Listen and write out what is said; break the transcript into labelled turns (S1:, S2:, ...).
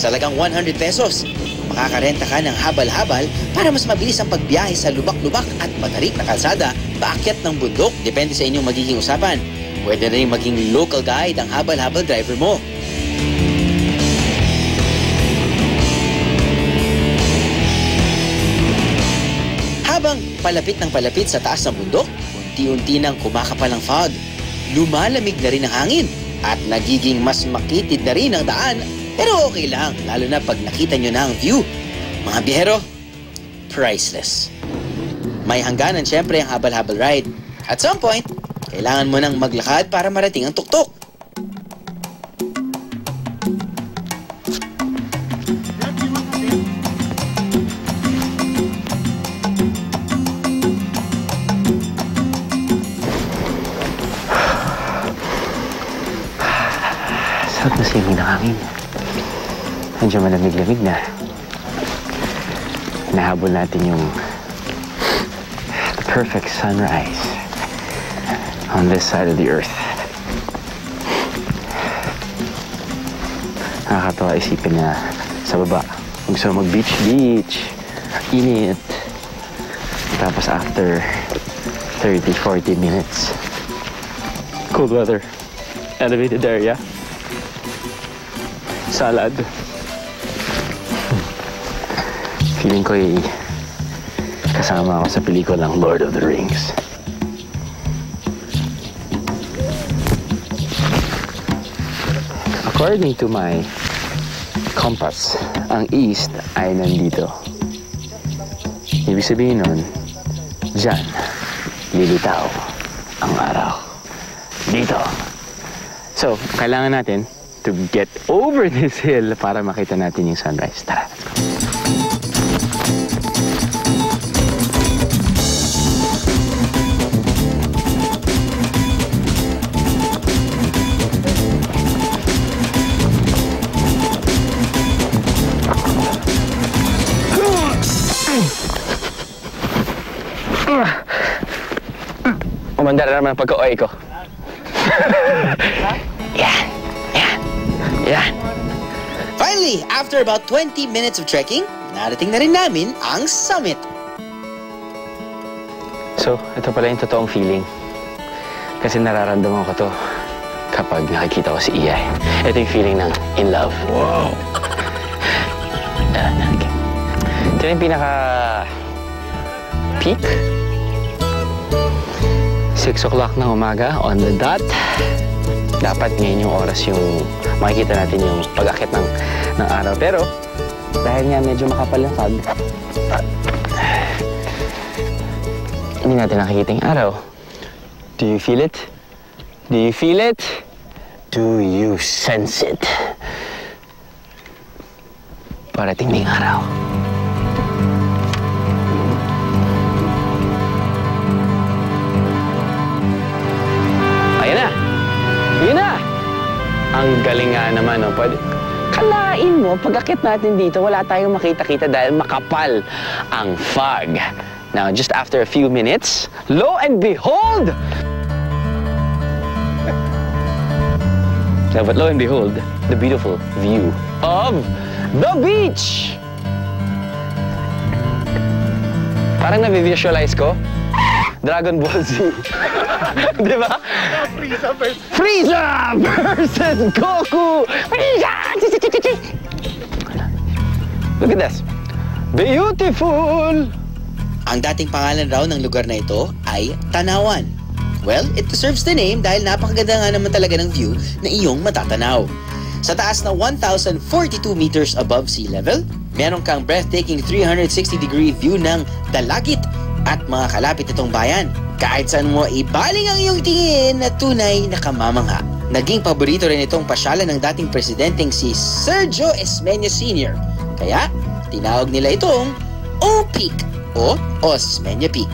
S1: Sa halagang 100 pesos, makakarenta ka ng habal-habal para mas mabilis ang pagbiyahe sa lubak-lubak at matarik na kalsada paakyat ng bundok. Depende sa inyong magiging usapan. Pwede rin maging local guide ang habal-habal driver mo. Habang palapit ng palapit sa taas ng bundok, unti-unti nang kumakapal ang fog. Lumalamig na rin ang hangin at nagiging mas makitid na rin ang daan. Pero okay lang, lalo na pag nakita nyo na ang view. Mga biyahero, priceless. May hangganan syempre ang habal-habal ride. At some point, kailangan mo nang maglakad para marating ang tuktok.
S2: Sarap na singin ng hangin. Medyo malamig-lamig na. Nahabol natin yung perfect sunrise on this side of the earth. Nakakatawa isipin na sa baba, gusto mag-beach, init. Tapos after 30-40 minutes, cool weather, elevated area, salad. Feeling ko kasama ako sa pelikulang Lord of the Rings. According to my compass, ang east ay nandito. Ibig sabihin nun, dyan, lilitaw ang araw. Dito. So, kailangan natin to get over this hill para makita natin yung sunrise. Tara, let's go. Umandar naman ang pagka-oy ko. Yan.
S1: Finally, after about 20 minutes of trekking, narating na rin namin ang summit.
S2: So, ito pala yung totoong feeling. Kasi nararamdaman ko to kapag nakikita ko si Iyay. Ito yung feeling ng in love. Wow! Okay. Ito yung pinaka-peak. 6 o'clock ng umaga, on the dot. Dapat ngayon yung oras yung makikita natin yung pag-akit ng araw. Pero, dahil nga medyo makapal yung fog, hindi natin nakikita yung araw. Do you feel it? Do you feel it? Do you sense it? Parating na yung araw. Ang galing nga naman, no? Pwede. Kalain mo, pag-akit natin dito, wala tayong makita-kita dahil makapal ang fog. Now, just after a few minutes, lo and behold! But lo and behold, the beautiful view of the beach! Parang na-visualize ko, Dragon Ball Z. Di ba? Frieza versus Goku! Frieza! Look at this. Beautiful!
S1: Ang dating pangalan raw ng lugar na ito ay Tanawan. Well, it deserves the name dahil napakaganda nga naman talaga ng view na iyong matatanaw. Sa taas na 1,042 meters above sea level, meron kang breathtaking 360-degree view ng Dalagit at mga kalapit itong bayan. Kahit saan mo ibaling ang iyong tingin na tunay na kamamangha. Naging paborito rin itong pasyalan ng dating presidenteng si Sergio Esmeña Sr. Kaya, tinawag nila itong O-Peak o Osmeña Peak.